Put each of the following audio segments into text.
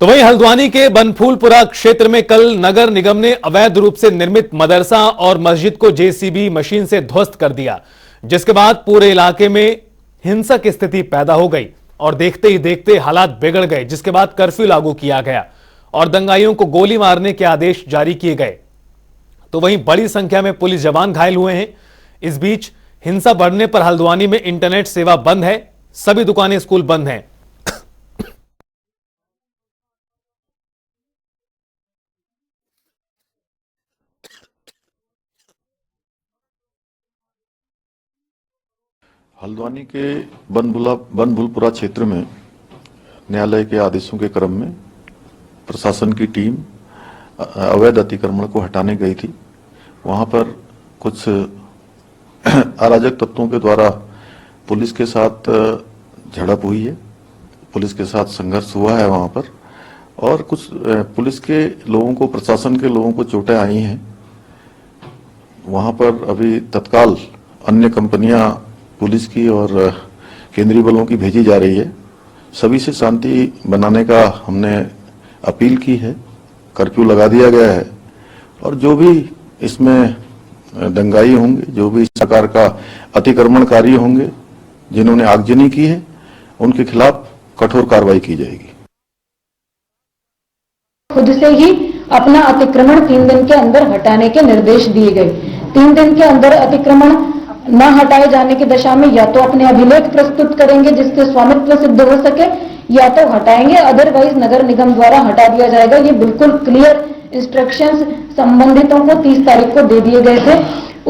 तो वहीं हल्द्वानी के बनफूलपुरा क्षेत्र में कल नगर निगम ने अवैध रूप से निर्मित मदरसा और मस्जिद को जेसीबी मशीन से ध्वस्त कर दिया, जिसके बाद पूरे इलाके में हिंसक स्थिति पैदा हो गई और देखते ही देखते हालात बिगड़ गए, जिसके बाद कर्फ्यू लागू किया गया और दंगाइयों को गोली मारने के आदेश जारी किए गए। तो वहीं बड़ी संख्या में पुलिस जवान घायल हुए हैं। इस बीच हिंसा बढ़ने पर हल्द्वानी में इंटरनेट सेवा बंद है, सभी दुकानें, स्कूल बंद हैं। हल्द्वानी के बनभूलपुरा क्षेत्र में न्यायालय के आदेशों के क्रम में प्रशासन की टीम अवैध अतिक्रमण को हटाने गई थी। वहां पर कुछ अराजक तत्वों के द्वारा पुलिस के साथ झड़प हुई है, पुलिस के साथ संघर्ष हुआ है वहां पर, और कुछ पुलिस के लोगों को, प्रशासन के लोगों को चोटें आई हैं। वहां पर अभी तत्काल अन्य कंपनियां पुलिस की और केंद्रीय बलों की भेजी जा रही है। सभी से शांति बनाने का हमने अपील की है, कर्फ्यू लगा दिया गया है और जो भी इसमें दंगाई होंगे, जो भी इस प्रकार का अतिक्रमणकारी होंगे, जिन्होंने आगजनी की है, उनके खिलाफ कठोर कार्रवाई की जाएगी। खुद से ही अपना अतिक्रमण 3 दिन के अंदर हटाने के निर्देश दिए गए। 3 दिन के अंदर अतिक्रमण न हटाए जाने की दशा में या तो अपने अभिलेख प्रस्तुत करेंगे जिससे स्वामित्व सिद्ध हो सके, या तो हटाएंगे, अदरवाइज नगर निगम द्वारा हटा दिया जाएगा। ये बिल्कुल क्लियर इंस्ट्रक्शंस संबंधितों को 30 तारीख को दे दिए गए थे।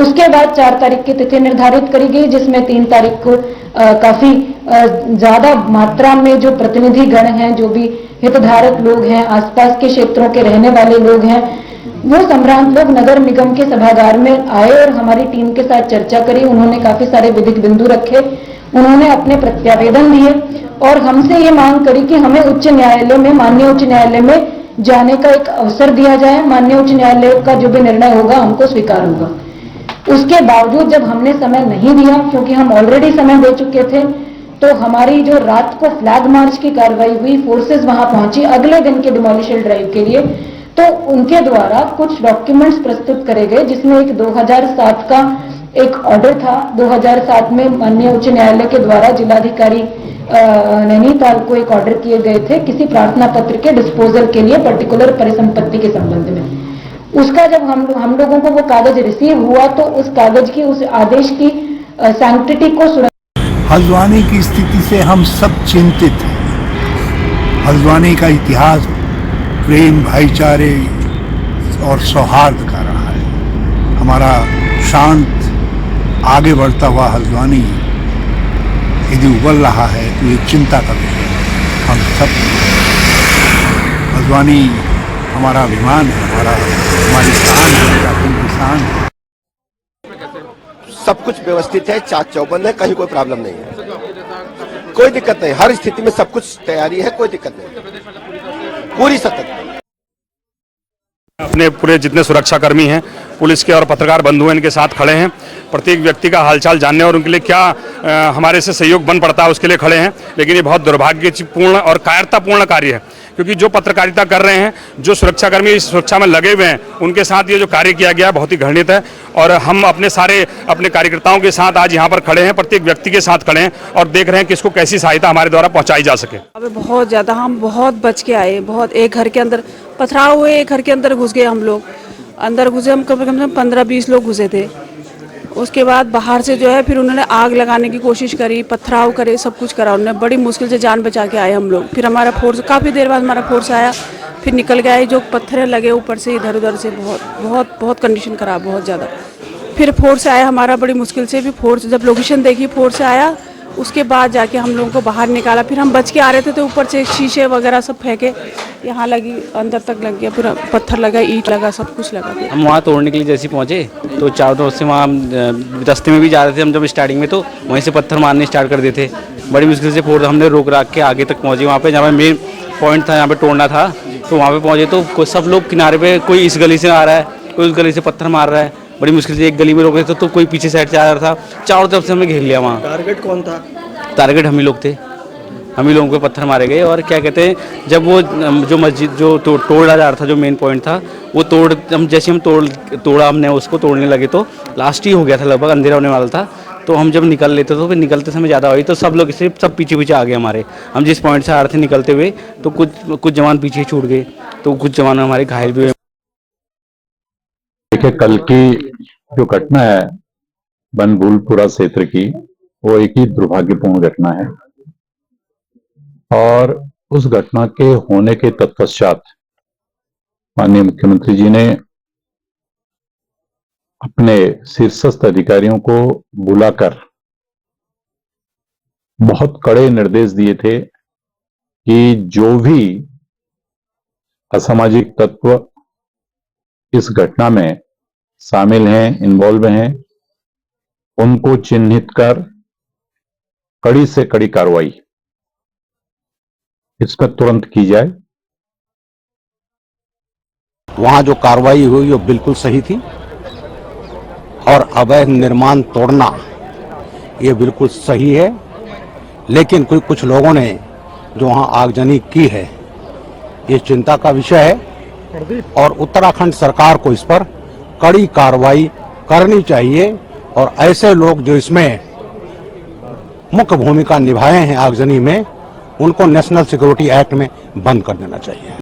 उसके बाद 4 तारीख की तिथि निर्धारित करी गई, जिसमें 3 तारीख को काफी ज्यादा मात्रा में जो प्रतिनिधि गण हैं, जो भी हितधारक लोग हैं, आसपास के क्षेत्रों के रहने वाले लोग हैं, वो संभ्रांत लोग नगर निगम के सभागार में आए और हमारी टीम के साथ चर्चा करी। उन्होंने काफी सारे विधिक बिंदु रखे, उन्होंने अपने प्रत्यावेदन दिए और हमसे ये मांग करी कि हमें उच्च न्यायालय में, माननीय उच्च न्यायालय में जाने का एक अवसर दिया जाए। माननीय उच्च न्यायालय का जो भी निर्णय होगा हमको स्वीकार होगा। उसके बावजूद जब हमने समय नहीं दिया, क्योंकि हम ऑलरेडी समय दे चुके थे, तो हमारी जो रात को फ्लैग मार्च की कार्रवाई हुई, फोर्सेस वहां पहुंची अगले दिन के डिमोलिशन ड्राइव के लिए, तो उनके द्वारा कुछ डॉक्यूमेंट्स प्रस्तुत करे गए, जिसमें एक 2007 का एक ऑर्डर था। 2007 में माननीय उच्च न्यायालय के द्वारा जिलाधिकारी नैनीताल को एक ऑर्डर किए गए थे किसी प्रार्थना पत्र के डिस्पोजल के लिए, पर्टिकुलर परिसंपत्ति के संबंध में। उसका जब हम लोगों को वो कागज रिसीव हुआ, तो उस कागज की, उस आदेश की सैंक्टिटी को हल्द्वानी की स्थिति से हम सब चिंतित हैं। हल्द्वानी का इतिहास प्रेम, भाईचारे और सौहार्द का रहा है। हमारा शांत आगे बढ़ता हुआ हल्द्वानी यदि उबल रहा है तो ये चिंता का विषय है। हम सब, हल्द्वानी हमारा अभिमान है, हमारी शान है, हमारा किसान है। सब कुछ व्यवस्थित है, चाक चौबंद है, कहीं कोई प्रॉब्लम नहीं है, कोई दिक्कत नहीं। हर स्थिति में सब कुछ तैयारी है, कोई दिक्कत नहीं, पूरी सतर्कता। अपने पूरे जितने सुरक्षाकर्मी हैं, पुलिस के और पत्रकार बंधु हैं, इनके साथ खड़े हैं। प्रत्येक व्यक्ति का हालचाल जानने और उनके लिए क्या हमारे से सहयोग बन पड़ता है उसके लिए खड़े हैं। लेकिन ये बहुत दुर्भाग्यपूर्ण और कायरतापूर्ण कार्य है, क्योंकि जो पत्रकारिता कर रहे हैं, जो सुरक्षाकर्मी इस सुरक्षा में लगे हुए हैं, उनके साथ ये जो कार्य किया गया है बहुत ही घृणित है। और हम अपने कार्यकर्ताओं के साथ आज यहाँ पर खड़े हैं, प्रत्येक व्यक्ति के साथ खड़े हैं और देख रहे हैं कि इसको कैसी सहायता हमारे द्वारा पहुँचाई जा सके। अबे बहुत ज़्यादा, हम बहुत बच के आए, बहुत। एक घर के अंदर पथराव हुए, एक घर के अंदर घुस गए हम लोग। अंदर घुसे हम कम से कम 15-20 लोग घुसे थे। उसके बाद बाहर से जो है फिर उन्होंने आग लगाने की कोशिश करी, पथराव करे, सब कुछ करा उन्होंने। बड़ी मुश्किल से जान बचा के आए हम लोग। फिर हमारा फोर्स, काफ़ी देर बाद हमारा फोर्स आया, फिर निकल गया। जो पत्थर लगे ऊपर से, इधर उधर से, बहुत कंडीशन खराब, बहुत ज़्यादा। फिर फोर्स आया हमारा, बड़ी मुश्किल से। भी फोर्स जब लोकेशन देखी, फोर्स आया, उसके बाद जाके हम लोगों को बाहर निकाला। फिर हम बच के आ रहे थे तो ऊपर से शीशे वगैरह सब फेंके, यहाँ लगी, अंदर तक लग गया, पूरा पत्थर लगा, ईंट लगा, सब कुछ लगा। हम वहाँ तोड़ने के लिए जैसे पहुँचे तो चारों तरफ से, वहाँ रास्ते में भी जा रहे थे हम जब स्टार्टिंग में, तो वहीं से पत्थर मारने स्टार्ट कर देते। बड़ी मुश्किल से फोर्स हमने रोक राख के आगे तक पहुँचे। वहाँ पे जहाँ पे मेन पॉइंट था, यहाँ पे तोड़ना था, तो वहाँ पे पहुँचे तो सब लोग किनारे पे, कोई इस गली से आ रहा है, कोई उस गली से पत्थर मार रहा है। बड़ी मुश्किल से एक गली में रोक रहे थे तो कोई पीछे साइड से आ रहा था। चारों तरफ से हमने घेर लिया। वहाँ टारगेट कौन था? टारगेट हम ही लोग थे। हम ही लोगों को पत्थर मारे गए। और क्या कहते हैं, जब वो जो मस्जिद जो तोड़ा जा रहा था, जो मेन पॉइंट था, वो जैसे हम तोड़ा हमने उसको तोड़ने लगे तो लास्ट ही हो गया था, लगभग अंधेरा होने वाला था। तो हम जब निकल लेते तो फिर निकलते समय ज़्यादा हुई, तो सब लोग सिर्फ सब पीछे पीछे आ गए हमारे। हम जिस पॉइंट से आ रहे थे निकलते हुए, तो कुछ जवान पीछे छूट गए, तो कुछ जवान हमारे घायल भी हुए। देखिए, कल की जो घटना है बनभूलपुरा क्षेत्र की, वो एक ही दुर्भाग्यपूर्ण घटना है। और उस घटना के होने के तत्पश्चात माननीय मुख्यमंत्री जी ने अपने शीर्षस्थ अधिकारियों को बुलाकर बहुत कड़े निर्देश दिए थे कि जो भी असामाजिक तत्व इस घटना में शामिल हैं, इन्वॉल्व हैं, उनको चिन्हित कर कड़ी से कड़ी कार्रवाई इस पर तुरंत की जाए। वहां जो कार्रवाई हुई वो बिल्कुल सही थी, और अवैध निर्माण तोड़ना ये बिल्कुल सही है। लेकिन कुछ लोगों ने जो वहां आगजनी की है, ये चिंता का विषय है, और उत्तराखंड सरकार को इस पर कड़ी कार्रवाई करनी चाहिए। और ऐसे लोग जो इसमें मुख्य भूमिका निभाए हैं आगजनी में, उनको नेशनल सिक्योरिटी एक्ट में बंद कर देना चाहिए।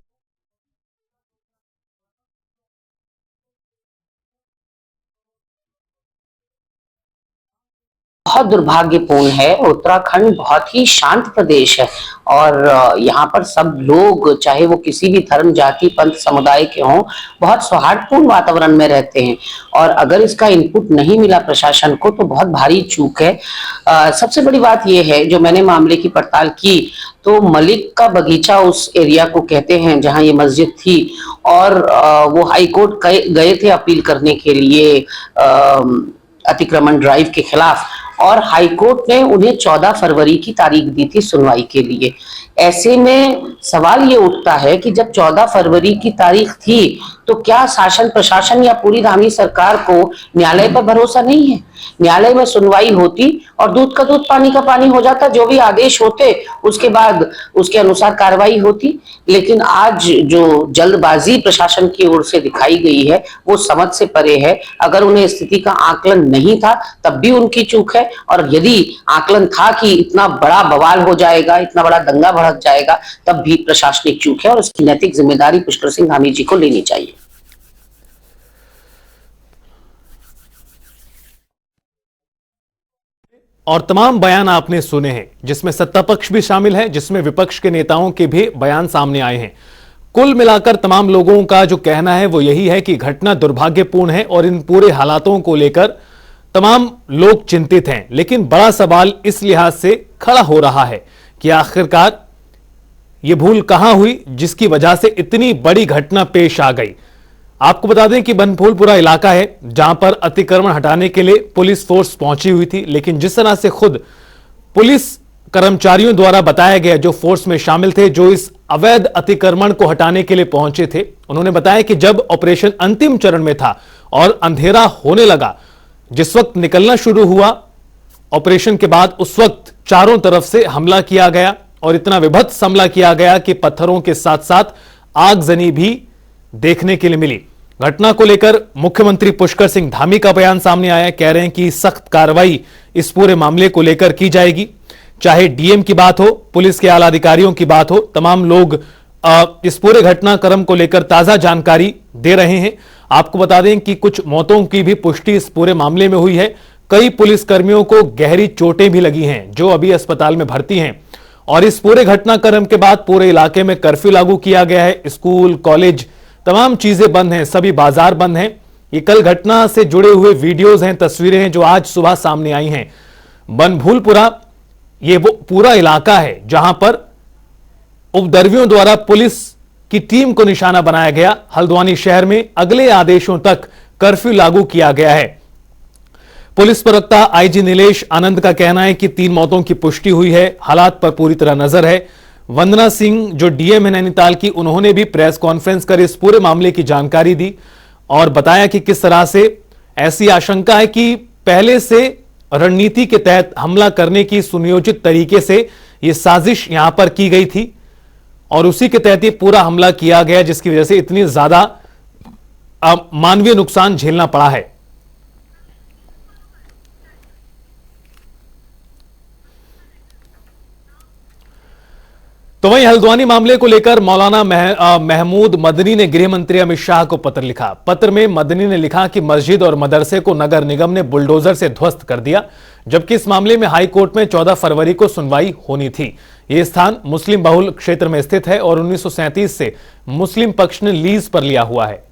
बहुत दुर्भाग्यपूर्ण है। उत्तराखंड बहुत ही शांत प्रदेश है और यहाँ पर सब लोग, चाहे वो किसी भी धर्म, जाति, पंथ, समुदाय के हों, बहुत सौहार्दपूर्ण वातावरण में रहते हैं। और अगर इसका इनपुट नहीं मिला प्रशासन को तो बहुत भारी चूक है। सबसे बड़ी बात यह है, जो मैंने मामले की पड़ताल की तो मलिक का बगीचा उस एरिया को कहते हैं जहां ये मस्जिद थी, और वो हाईकोर्ट गए थे अपील करने के लिए अतिक्रमण ड्राइव के खिलाफ, और हाईकोर्ट ने उन्हें 14 फरवरी की तारीख दी थी सुनवाई के लिए। ऐसे में सवाल ये उठता है कि जब 14 फरवरी की तारीख थी तो क्या शासन प्रशासन या पूरी धामी सरकार को न्यायालय पर भरोसा नहीं है? न्यायालय में सुनवाई होती और दूध का दूध पानी का पानी हो जाता, जो भी आदेश होते उसके बाद उसके अनुसार कार्रवाई होती। लेकिन आज जो जल्दबाजी प्रशासन की ओर से दिखाई गई है वो समझ से परे है। अगर उन्हें स्थिति का आकलन नहीं था तब भी उनकी चूक है, और यदि आकलन था कि इतना बड़ा बवाल हो जाएगा, इतना बड़ा दंगा भड़क जाएगा, तब भी प्रशासनिक चूक है और उसकी नैतिक जिम्मेदारी पुष्कर सिंह धामी जी को लेनी चाहिए। और तमाम बयान आपने सुने हैं, जिसमें सत्ता पक्ष भी शामिल है, जिसमें विपक्ष के नेताओं के भी बयान सामने आए हैं। कुल मिलाकर तमाम लोगों का जो कहना है वो यही है कि घटना दुर्भाग्यपूर्ण है और इन पूरे हालातों को लेकर तमाम लोग चिंतित हैं। लेकिन बड़ा सवाल इस लिहाज से खड़ा हो रहा है कि आखिरकार ये भूल कहां हुई जिसकी वजह से इतनी बड़ी घटना पेश आ गई। आपको बता दें कि बनभूलपुरा इलाका है जहां पर अतिक्रमण हटाने के लिए पुलिस फोर्स पहुंची हुई थी, लेकिन जिस तरह से खुद पुलिस कर्मचारियों द्वारा बताया गया, जो फोर्स में शामिल थे, जो इस अवैध अतिक्रमण को हटाने के लिए पहुंचे थे, उन्होंने बताया कि जब ऑपरेशन अंतिम चरण में था और अंधेरा होने लगा, जिस वक्त निकलना शुरू हुआ ऑपरेशन के बाद, उस वक्त चारों तरफ से हमला किया गया और इतना विभत्स हमला किया गया कि पत्थरों के साथ साथ आगजनी भी देखने के लिए मिली। घटना को लेकर मुख्यमंत्री पुष्कर सिंह धामी का बयान सामने आया। कह रहे हैं कि सख्त कार्रवाई इस पूरे मामले को लेकर की जाएगी, चाहे डीएम की बात हो, पुलिस के आला अधिकारियों की बात हो। तमाम लोग इस पूरे घटनाक्रम को लेकर ताजा जानकारी दे रहे हैं। आपको बता दें कि कुछ मौतों की भी पुष्टि इस पूरे मामले में हुई है। कई पुलिसकर्मियों को गहरी चोटें भी लगी हैं जो अभी अस्पताल में भर्ती हैं। और इस पूरे घटनाक्रम के बाद पूरे इलाके में कर्फ्यू लागू किया गया है। स्कूल, कॉलेज, तमाम चीजें बंद हैं, सभी बाजार बंद हैं। ये कल घटना से जुड़े हुए वीडियोस हैं, तस्वीरें हैं जो आज सुबह सामने आई हैं। बनभूलपुरा ये वो पूरा इलाका है जहां पर उपद्रवियों द्वारा पुलिस की टीम को निशाना बनाया गया। हल्द्वानी शहर में अगले आदेशों तक कर्फ्यू लागू किया गया है। पुलिस प्रवक्ता आईजी नीलेश आनंद का कहना है कि 3 मौतों की पुष्टि हुई है। हालात पर पूरी तरह नजर है। वंदना सिंह जो डीएम है नैनीताल की, उन्होंने भी प्रेस कॉन्फ्रेंस कर इस पूरे मामले की जानकारी दी और बताया कि किस तरह से ऐसी आशंका है कि पहले से रणनीति के तहत हमला करने की सुनियोजित तरीके से ये साजिश यहां पर की गई थी और उसी के तहत ये पूरा हमला किया गया, जिसकी वजह से इतनी ज्यादा मानवीय नुकसान झेलना पड़ा है। तो वहीं हल्द्वानी मामले को लेकर मौलाना महमूद मदनी ने गृह मंत्री अमित शाह को पत्र लिखा। पत्र में मदनी ने लिखा कि मस्जिद और मदरसे को नगर निगम ने बुलडोजर से ध्वस्त कर दिया, जबकि इस मामले में हाई कोर्ट में 14 फरवरी को सुनवाई होनी थी। यह स्थान मुस्लिम बहुल क्षेत्र में स्थित है और 1937 से मुस्लिम पक्ष ने लीज पर लिया हुआ है।